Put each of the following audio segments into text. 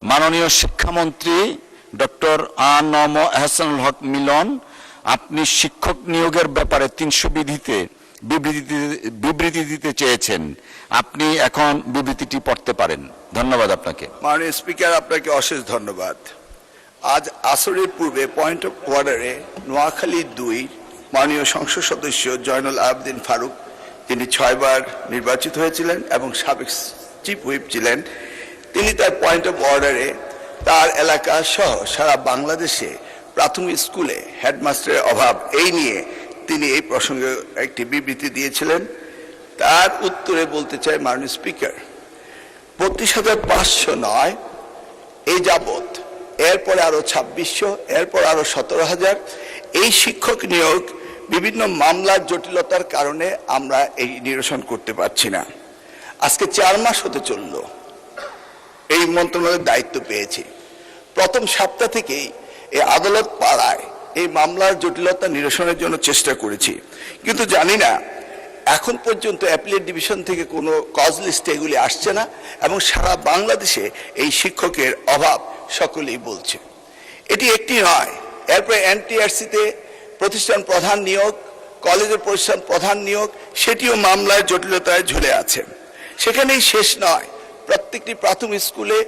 মাননীয় শিক্ষামন্ত্রী ডক্টর আ.ন.ম এহসানুল হক মিলন, আপনি শিক্ষক নিয়োগের ব্যাপারে ৩০০ বিধিতে বিবৃতি দিতে চেয়েছেন। আপনি এখন বিবৃতিটি পড়তে পারেন। ধন্যবাদ আপনাকে। মাননীয় স্পিকার, আপনাকে অশেষ ধন্যবাদ। আজ আসরের পূর্বে পয়েন্ট অফ অর্ডারে নোয়াখালী ২ মাননীয় সংসদ সদস্য জয়নুল আবেদিন ফারুক, তিনি ৬ বার নির্বাচিত হয়েছিলেন এবং সাবেক চিফ হুইপ ছিলেন, তিনি তার পয়েন্ট অফ অর্ডারে তার এলাকা সহ সারা বাংলাদেশে প্রাথমিক স্কুলে হেডমাস্টারের অভাব এই নিয়ে তিনি এই প্রসঙ্গে একটি বিবৃতি দিয়েছিলেন। তার উত্তরে বলতে চাই, মাননীয় স্পিকার, ৩২,৫০০ নয়, এই যাবৎ এরপরে আরো ২৬০০, এরপর আরো ১৭,০০০ এই শিক্ষক নিয়োগ বিভিন্ন মামলার জটিলতার কারণে আমরা এই নিরসন করতে পারছি না। আজকে ৪ মাস হতে চলল এই মন্ত্রণালয়ের দায়িত্ব পেয়েছি। প্রথম সপ্তাহ থেকেই এই আদালত পাড়ায় এই মামলার জটিলতা নিরসনের জন্য চেষ্টা করেছি, কিন্তু জানি না এখন পর্যন্ত অ্যাপিলেট ডিভিশন থেকে কোনো কজ লিস্টে এগুলি আসছে না এবং সারা বাংলাদেশে এই শিক্ষকের অভাব সকলেই বলছে। এটি একটি নয়, এরপরে এনটিআরসিতে প্রতিষ্ঠান প্রধান নিয়োগ, কলেজের প্রতিষ্ঠান প্রধান নিয়োগ, সেটিও মামলার জটিলতায় ঝুলে আছে। সেখানেই শেষ নয়, প্রত্যেকটি প্রাথমিক স্কুলে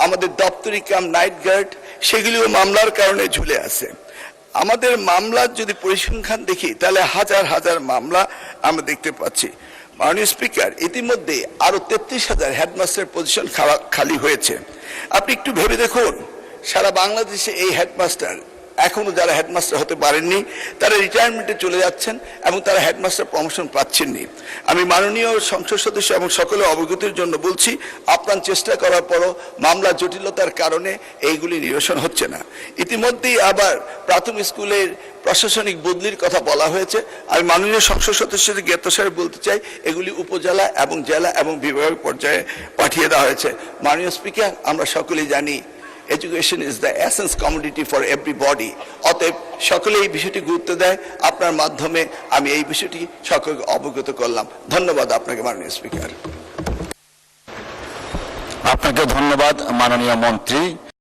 আমাদের দপ্তরি কাম নাইট গার্ড, সেগুলিও মামলার কারণে ঝুলে আছে। আমাদের মামলার যদি পরিসংখ্যান দেখি তাহলে হাজার হাজার মামলা আমরা দেখতে পাচ্ছি। মাননীয় স্পিকার, ইতিমধ্যে আরো ৩৩,০০০ হেডমাস্টার পজিশন খালি হয়েছে। আপনি একটু ভেবে দেখুন, সারা বাংলাদেশে এই হেডমাস্টার এখনো যারা হেডমাস্টার হতে পারেননি তারা রিটায়ারমেন্টে চলে যাচ্ছেন এবং তারা হেডমাস্টার প্রমোশন পাচ্ছেননি। আমি মাননীয় সংসদ সদস্য এবং সকলে অবগতির জন্য বলছি, আপ্রাণ চেষ্টা করার পরও মামলা জটিলতার কারণে এইগুলি নিরসন হচ্ছে না। ইতিমধ্যেই আবার প্রাথমিক স্কুলের প্রশাসনিক বদলির কথা বলা হয়েছে। আমি মাননীয় সংসদ সদস্য জ্ঞাতসারে বলতে চাই, এগুলি উপজেলা এবং জেলা এবং বিভাগ পর্যায়ে পাঠিয়ে দেওয়া হয়েছে। মাননীয় স্পিকার, আমরা সকলেই জানি education is the essence commodity for everybody. অতএব সকলে এই বিষয়টি গুরুত্ব দেয়। আপনার মাধ্যমে আমি এই বিষয়টি সকলকে অবগত করলাম। ধন্যবাদ আপনাকে মাননীয় স্পিকার। আপনাকে ধন্যবাদ মাননীয় মন্ত্রী।